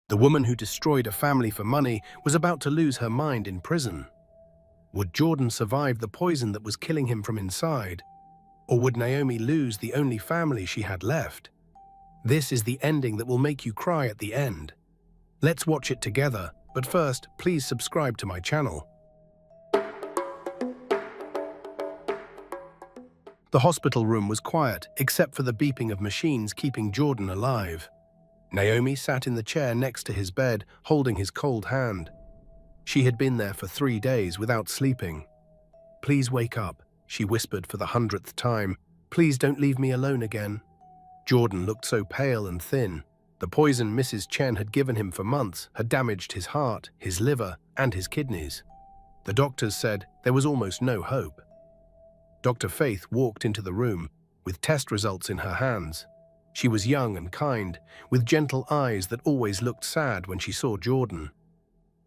The woman who destroyed a family for money was about to lose her mind in prison. Would Jordan survive the poison that was killing him from inside? Or would Naomi lose the only family she had left? This is the ending that will make you cry at the end. Let's watch it together, but first, please subscribe to my channel. The hospital room was quiet, except for the beeping of machines keeping Jordan alive. Naomi sat in the chair next to his bed, holding his cold hand. She had been there for 3 days without sleeping. "Please wake up," she whispered for the 100th time. "Please don't leave me alone again." Jordan looked so pale and thin. The poison Mrs. Chen had given him for months had damaged his heart, his liver, and his kidneys. The doctors said there was almost no hope. Dr. Faith walked into the room, with test results in her hands. She was young and kind, with gentle eyes that always looked sad when she saw Jordan.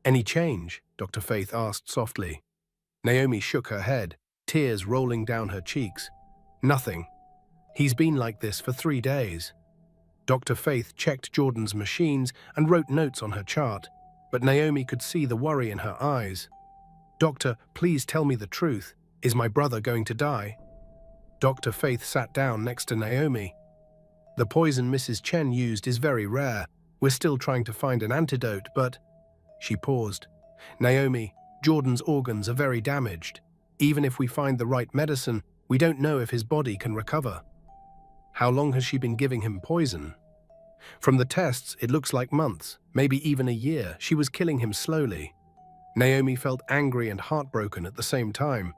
"Any change?" Dr. Faith asked softly. Naomi shook her head, tears rolling down her cheeks. "Nothing. He's been like this for 3 days." Dr. Faith checked Jordan's machines and wrote notes on her chart, but Naomi could see the worry in her eyes. "Doctor, please tell me the truth. Is my brother going to die?" Dr. Faith sat down next to Naomi. "The poison Mrs. Chen used is very rare. We're still trying to find an antidote, but—" She paused. "Naomi, Jordan's organs are very damaged. Even if we find the right medicine, we don't know if his body can recover." "How long has she been giving him poison?" "From the tests, it looks like months, maybe even a year. She was killing him slowly." Naomi felt angry and heartbroken at the same time.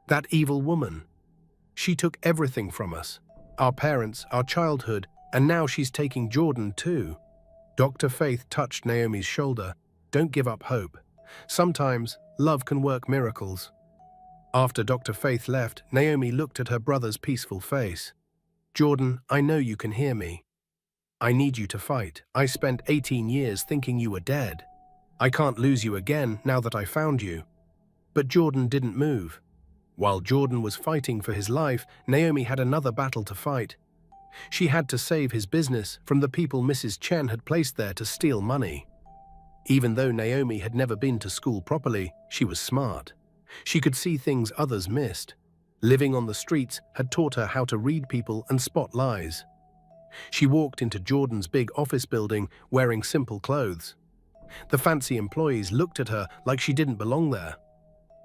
That evil woman. She took everything from us. Our parents, our childhood, and now she's taking Jordan too. Dr. Faith touched Naomi's shoulder. "Don't give up hope. Sometimes, love can work miracles." After Dr. Faith left, Naomi looked at her brother's peaceful face. "Jordan, I know you can hear me. I need you to fight. I spent 18 years thinking you were dead. I can't lose you again now that I found you." But Jordan didn't move. While Jordan was fighting for his life, Naomi had another battle to fight. She had to save his business from the people Mrs. Chen had placed there to steal money. Even though Naomi had never been to school properly, she was smart. She could see things others missed. Living on the streets had taught her how to read people and spot lies. She walked into Jordan's big office building wearing simple clothes. The fancy employees looked at her like she didn't belong there.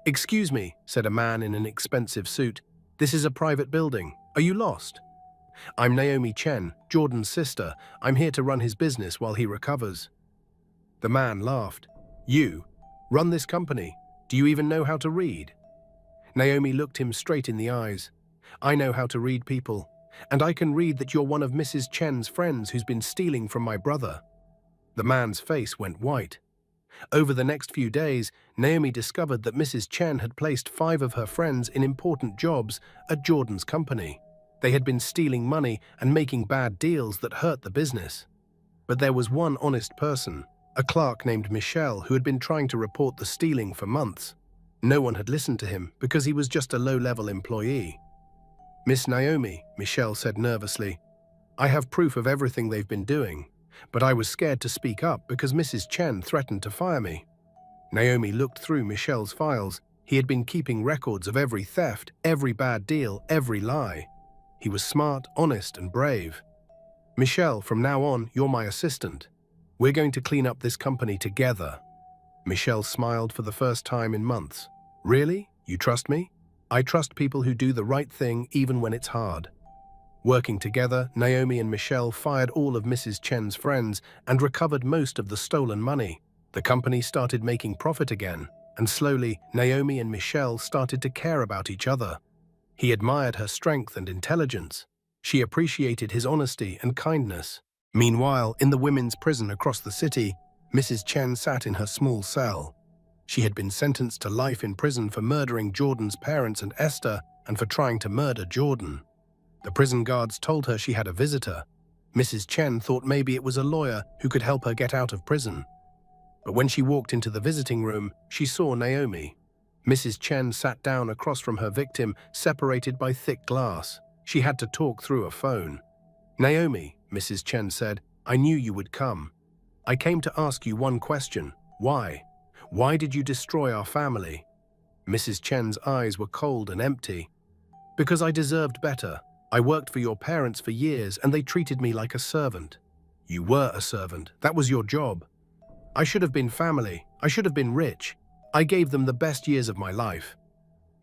"Excuse me," said a man in an expensive suit. "This is a private building. Are you lost?" "I'm Naomi Chen, Jordan's sister. I'm here to run his business while he recovers." The man laughed. "You? Run this company? Do you even know how to read?" Naomi looked him straight in the eyes. "I know how to read people, and I can read that you're one of Mrs. Chen's friends who's been stealing from my brother." The man's face went white. Over the next few days, Naomi discovered that Mrs. Chen had placed 5 of her friends in important jobs at Jordan's company. They had been stealing money and making bad deals that hurt the business. But there was one honest person, a clerk named Michelle, who had been trying to report the stealing for months. No one had listened to him because he was just a low-level employee. "Miss Naomi," Michelle said nervously, "I have proof of everything they've been doing. But I was scared to speak up because Mrs. Chen threatened to fire me." Naomi looked through Michelle's files. He had been keeping records of every theft, every bad deal, every lie. He was smart, honest, and brave. "Michelle, from now on, you're my assistant. We're going to clean up this company together." Michelle smiled for the first time in months. "Really? You trust me?" "I trust people who do the right thing even when it's hard." Working together, Naomi and Michelle fired all of Mrs. Chen's friends and recovered most of the stolen money. The company started making profit again, and slowly, Naomi and Michelle started to care about each other. He admired her strength and intelligence. She appreciated his honesty and kindness. Meanwhile, in the women's prison across the city, Mrs. Chen sat in her small cell. She had been sentenced to life in prison for murdering Jordan's parents and Esther, and for trying to murder Jordan. The prison guards told her she had a visitor. Mrs. Chen thought maybe it was a lawyer who could help her get out of prison. But when she walked into the visiting room, she saw Naomi. Mrs. Chen sat down across from her victim, separated by thick glass. She had to talk through a phone. "Naomi," Mrs. Chen said, "I knew you would come." I came to ask you one question. Why? Why did you destroy our family? Mrs. Chen's eyes were cold and empty. Because I deserved better. I worked for your parents for years and they treated me like a servant. You were a servant. That was your job. I should have been family. I should have been rich. I gave them the best years of my life.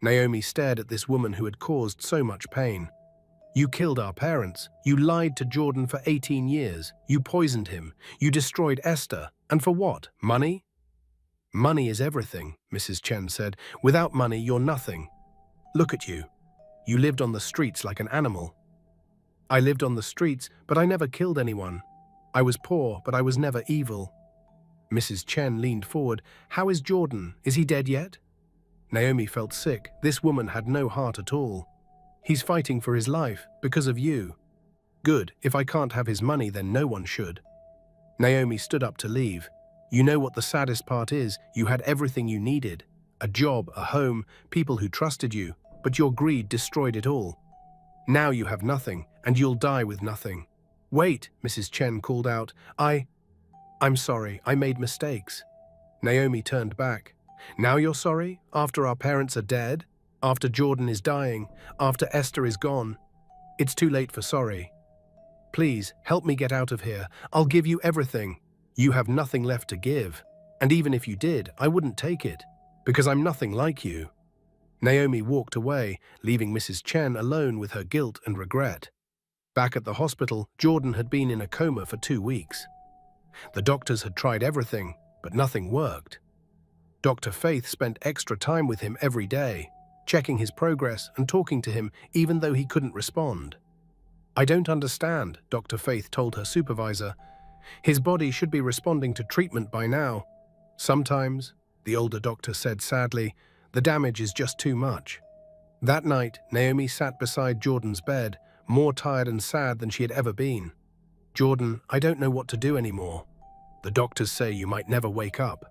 Naomi stared at this woman who had caused so much pain. You killed our parents. You lied to Jordan for 18 years. You poisoned him. You destroyed Esther. And for what? Money? Money is everything, Mrs. Chen said. Without money, you're nothing. Look at you. You lived on the streets like an animal. I lived on the streets, but I never killed anyone. I was poor, but I was never evil. Mrs. Chen leaned forward. How is Jordan? Is he dead yet? Naomi felt sick. This woman had no heart at all. He's fighting for his life, because of you. Good, if I can't have his money, then no one should. Naomi stood up to leave. You know what the saddest part is? You had everything you needed. A job, a home, people who trusted you, but your greed destroyed it all. Now you have nothing, and you'll die with nothing. Wait, Mrs. Chen called out. I'm sorry, I made mistakes. Naomi turned back. Now you're sorry? After our parents are dead? After Jordan is dying? After Esther is gone? It's too late for sorry. Please, help me get out of here. I'll give you everything. You have nothing left to give. And even if you did, I wouldn't take it, because I'm nothing like you. Naomi walked away, leaving Mrs. Chen alone with her guilt and regret. Back at the hospital, Jordan had been in a coma for 2 weeks. The doctors had tried everything, but nothing worked. Dr. Faith spent extra time with him every day, checking his progress and talking to him even though he couldn't respond. I don't understand, Dr. Faith told her supervisor. His body should be responding to treatment by now. Sometimes, the older doctor said sadly, the damage is just too much. That night, Naomi sat beside Jordan's bed, more tired and sad than she had ever been. Jordan, I don't know what to do anymore. The doctors say you might never wake up.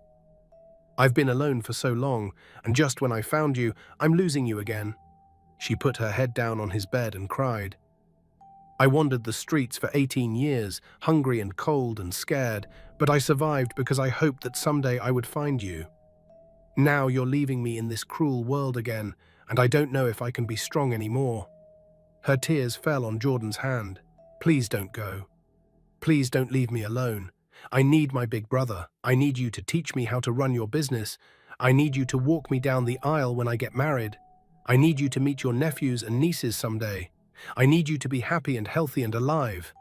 I've been alone for so long, and just when I found you, I'm losing you again. She put her head down on his bed and cried. I wandered the streets for 18 years, hungry and cold and scared, but I survived because I hoped that someday I would find you. Now you're leaving me in this cruel world again, and I don't know if I can be strong anymore. Her tears fell on Jordan's hand. Please don't go. Please don't leave me alone. I need my big brother. I need you to teach me how to run your business. I need you to walk me down the aisle when I get married. I need you to meet your nephews and nieces someday. I need you to be happy and healthy and alive.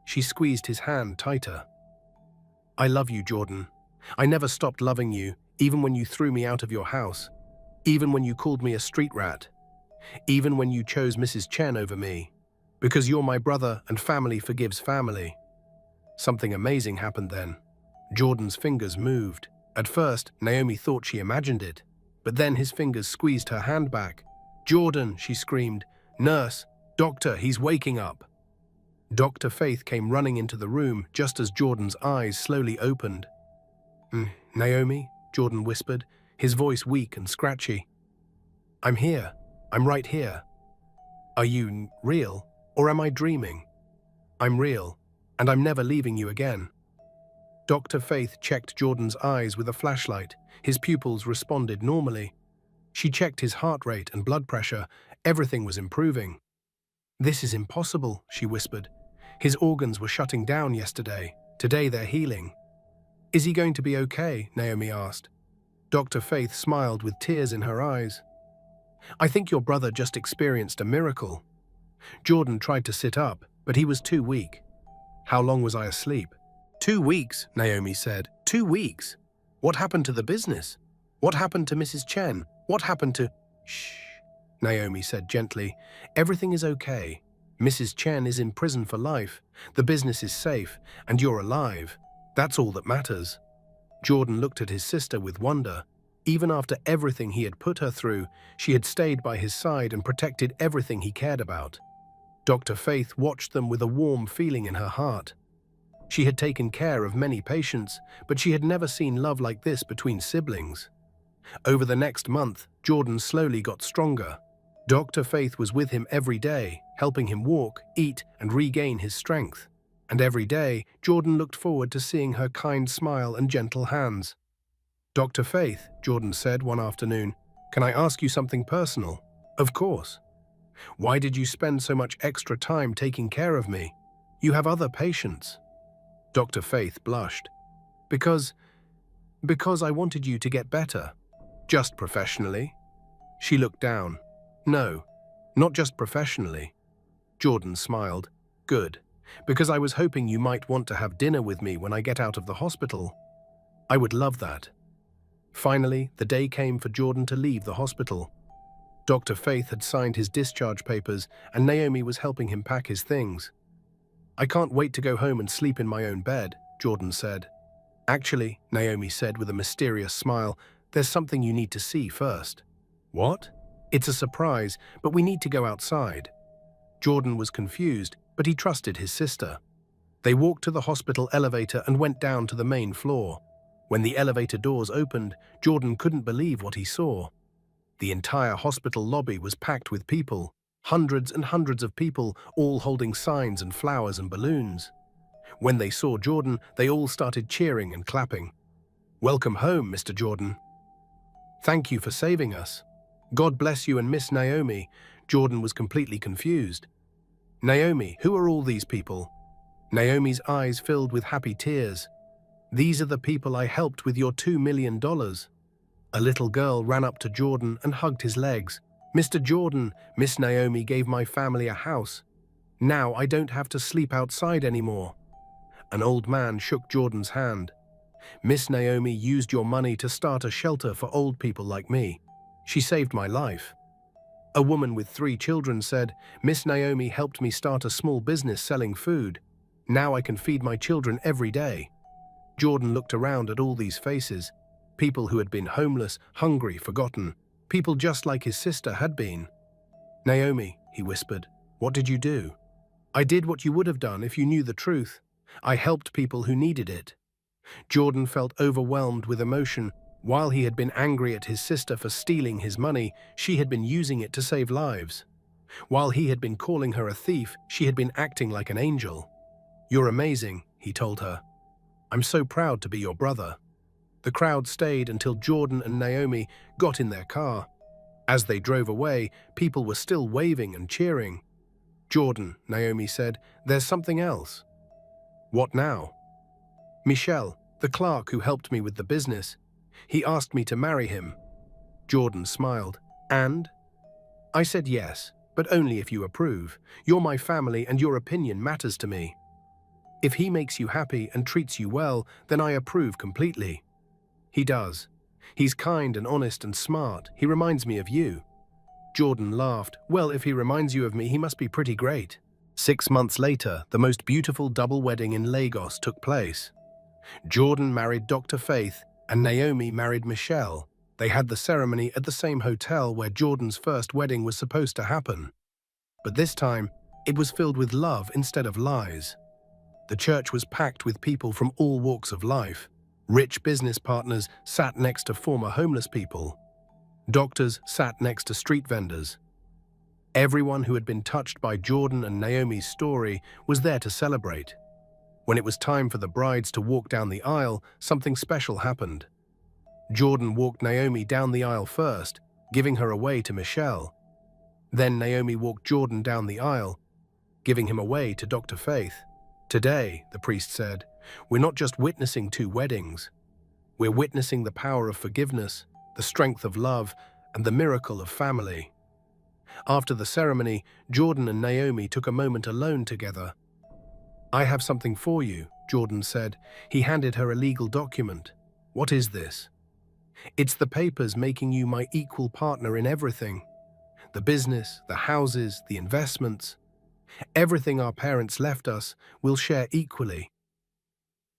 She squeezed his hand tighter. I love you, Jordan. I never stopped loving you, even when you threw me out of your house, even when you called me a street rat, even when you chose Mrs. Chen over me, because you're my brother and family forgives family. Something amazing happened then. Jordan's fingers moved. At first, Naomi thought she imagined it, but then his fingers squeezed her hand back. Jordan, she screamed. Nurse, doctor, he's waking up. Dr. Faith came running into the room just as Jordan's eyes slowly opened. Naomi, Jordan whispered, his voice weak and scratchy. I'm here. I'm right here. Are you real, or am I dreaming? I'm real, and I'm never leaving you again. Dr. Faith checked Jordan's eyes with a flashlight. His pupils responded normally. She checked his heart rate and blood pressure. Everything was improving. This is impossible, she whispered. His organs were shutting down yesterday. Today they're healing. Is he going to be okay? Naomi asked. Dr. Faith smiled with tears in her eyes. I think your brother just experienced a miracle. Jordan tried to sit up, but he was too weak. How long was I asleep? 2 weeks, Naomi said. 2 weeks. What happened to the business? What happened to Mrs. Chen? What happened to... Shh, Naomi said gently. Everything is okay. Mrs. Chen is in prison for life. The business is safe, and you're alive. That's all that matters. Jordan looked at his sister with wonder. Even after everything he had put her through, she had stayed by his side and protected everything he cared about. Dr. Faith watched them with a warm feeling in her heart. She had taken care of many patients, but she had never seen love like this between siblings. Over the next month, Jordan slowly got stronger. Dr. Faith was with him every day, helping him walk, eat, and regain his strength. And every day, Jordan looked forward to seeing her kind smile and gentle hands. "Dr. Faith," Jordan said one afternoon, "can I ask you something personal?" "Of course." "Why did you spend so much extra time taking care of me? You have other patients." Dr. Faith blushed. Because I wanted you to get better." "Just professionally?" She looked down. "No, not just professionally." Jordan smiled. "Good, because I was hoping you might want to have dinner with me when I get out of the hospital." "I would love that." Finally, the day came for Jordan to leave the hospital. Dr. Faith had signed his discharge papers, and Naomi was helping him pack his things. "I can't wait to go home and sleep in my own bed," Jordan said. "Actually," Naomi said with a mysterious smile, "there's something you need to see first." "What?" "It's a surprise, but we need to go outside." Jordan was confused, but he trusted his sister. They walked to the hospital elevator and went down to the main floor. When the elevator doors opened, Jordan couldn't believe what he saw. The entire hospital lobby was packed with people, hundreds and hundreds of people, all holding signs and flowers and balloons. When they saw Jordan, they all started cheering and clapping. "Welcome home, Mr. Jordan." "Thank you for saving us." "God bless you and Miss Naomi." Jordan was completely confused. "Naomi, who are all these people?" Naomi's eyes filled with happy tears. "These are the people I helped with your $2 million. A little girl ran up to Jordan and hugged his legs. "Mr. Jordan, Miss Naomi gave my family a house. Now I don't have to sleep outside anymore." An old man shook Jordan's hand. "Miss Naomi used your money to start a shelter for old people like me. She saved my life." A woman with 3 children said, "Miss Naomi helped me start a small business selling food. Now I can feed my children every day." Jordan looked around at all these faces. People who had been homeless, hungry, forgotten. People just like his sister had been. "Naomi," he whispered, "what did you do?" "I did what you would have done if you knew the truth. I helped people who needed it." Jordan felt overwhelmed with emotion. While he had been angry at his sister for stealing his money, she had been using it to save lives. While he had been calling her a thief, she had been acting like an angel. "You're amazing," he told her. "I'm so proud to be your brother." The crowd stayed until Jordan and Naomi got in their car. As they drove away, people were still waving and cheering. "Jordan," Naomi said, "there's something else." "What now?" "Michel, the clerk who helped me with the business. He asked me to marry him." Jordan smiled. "And?" "I said yes, but only if you approve. You're my family and your opinion matters to me. If he makes you happy and treats you well, then I approve completely." "He does. He's kind and honest and smart. He reminds me of you." Jordan laughed. "Well, if he reminds you of me, he must be pretty great." 6 months later, the most beautiful double wedding in Lagos took place. Jordan married Dr. Faith, and Naomi married Michelle. They had the ceremony at the same hotel where Jordan's first wedding was supposed to happen. But this time, it was filled with love instead of lies. The church was packed with people from all walks of life. Rich business partners sat next to former homeless people. Doctors sat next to street vendors. Everyone who had been touched by Jordan and Naomi's story was there to celebrate. When it was time for the brides to walk down the aisle, something special happened. Jordan walked Naomi down the aisle first, giving her away to Michelle. Then Naomi walked Jordan down the aisle, giving him away to Dr. Faith. "Today," the priest said, "we're not just witnessing 2 weddings. We're witnessing the power of forgiveness, the strength of love, and the miracle of family." After the ceremony, Jordan and Naomi took a moment alone together. "I have something for you," Jordan said. He handed her a legal document. "What is this?" "It's the papers making you my equal partner in everything. The business, the houses, the investments. Everything our parents left us, we'll share equally."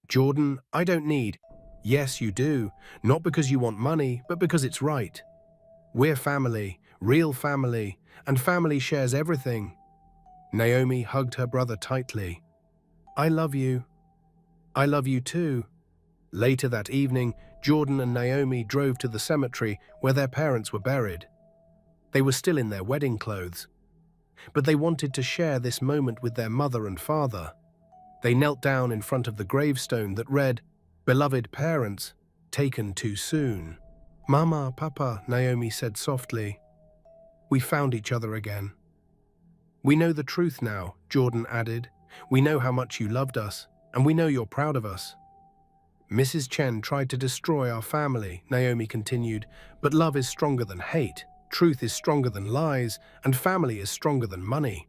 "Jordan, I don't need." "Yes, you do. Not because you want money, but because it's right. We're family, real family, and family shares everything." Naomi hugged her brother tightly. "I love you." "I love you too." Later that evening, Jordan and Naomi drove to the cemetery where their parents were buried. They were still in their wedding clothes, but they wanted to share this moment with their mother and father. They knelt down in front of the gravestone that read, "Beloved parents, taken too soon." "Mama, Papa," Naomi said softly. "We found each other again." "We know the truth now," Jordan added. "We know how much you loved us, and we know you're proud of us." "Mrs. Chen tried to destroy our family," Naomi continued, "but love is stronger than hate, truth is stronger than lies, and family is stronger than money."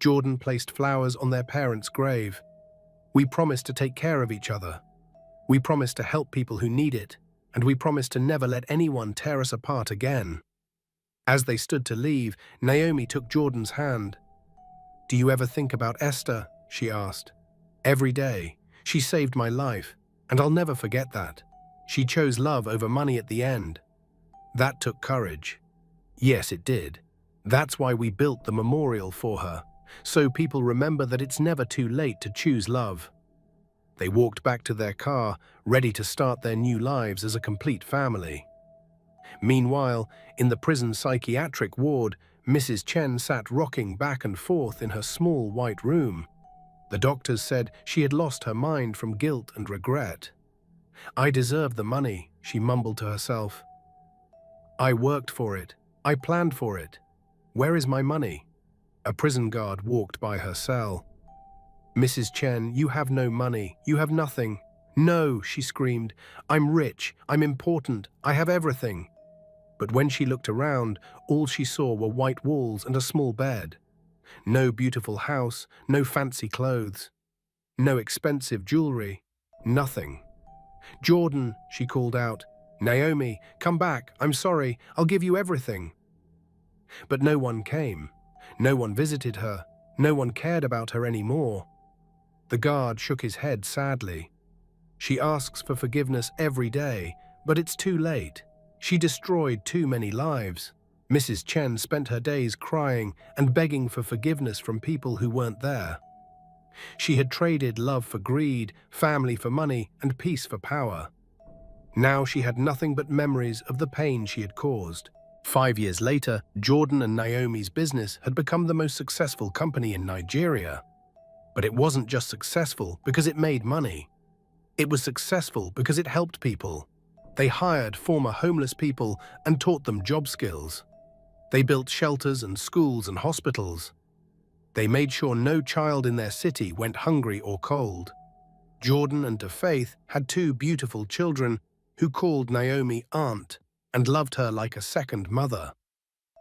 Jordan placed flowers on their parents' grave. "We promise to take care of each other. We promise to help people who need it, and we promise to never let anyone tear us apart again." As they stood to leave, Naomi took Jordan's hand. "Do you ever think about Esther?" she asked. "Every day. She saved my life, and I'll never forget that. She chose love over money at the end. That took courage." "Yes, it did. That's why we built the memorial for her, so people remember that it's never too late to choose love." They walked back to their car, ready to start their new lives as a complete family. Meanwhile, in the prison psychiatric ward, Mrs. Chen sat rocking back and forth in her small white room. The doctors said she had lost her mind from guilt and regret. "I deserve the money," she mumbled to herself. "I worked for it. I planned for it. Where is my money?" A prison guard walked by her cell. "Mrs. Chen, you have no money. You have nothing." "No," she screamed. "I'm rich. I'm important. I have everything." But when she looked around, all she saw were white walls and a small bed. No beautiful house, no fancy clothes, no expensive jewelry, nothing. "Jordan," she called out. "Naomi, come back. I'm sorry. I'll give you everything." But no one came. No one visited her. No one cared about her anymore. The guard shook his head sadly. "She asks for forgiveness every day, but it's too late. She destroyed too many lives." Mrs. Chen spent her days crying and begging for forgiveness from people who weren't there. She had traded love for greed, family for money, and peace for power. Now she had nothing but memories of the pain she had caused. 5 years later, Jordan and Naomi's business had become the most successful company in Nigeria. But it wasn't just successful because it made money. It was successful because it helped people. They hired former homeless people and taught them job skills. They built shelters and schools and hospitals. They made sure no child in their city went hungry or cold. Jordan and DeFaith had 2 beautiful children who called Naomi aunt and loved her like a second mother.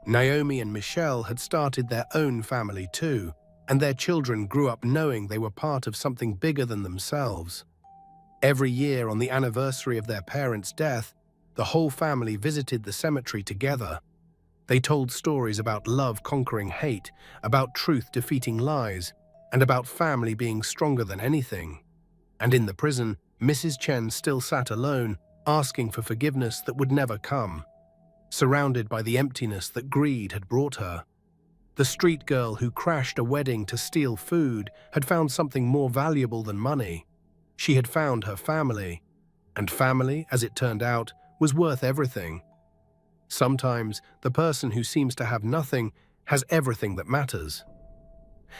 Naomi and Michelle had started their own family too, and their children grew up knowing they were part of something bigger than themselves. Every year on the anniversary of their parents' death, the whole family visited the cemetery together. They told stories about love conquering hate, about truth defeating lies, and about family being stronger than anything. And in the prison, Mrs. Chen still sat alone, asking for forgiveness that would never come, surrounded by the emptiness that greed had brought her. The street girl who crashed a wedding to steal food had found something more valuable than money. She had found her family, and family, as it turned out, was worth everything. Sometimes the person who seems to have nothing has everything that matters.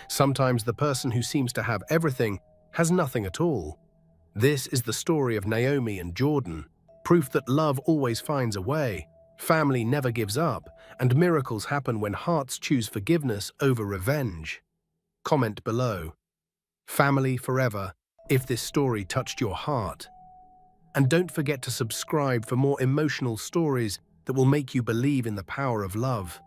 Sometimes the person who seems to have everything has nothing at all. This is the story of Naomi and Jordan, proof that love always finds a way, family never gives up, and miracles happen when hearts choose forgiveness over revenge. Comment below. Family forever, if this story touched your heart. And don't forget to subscribe for more emotional stories that will make you believe in the power of love.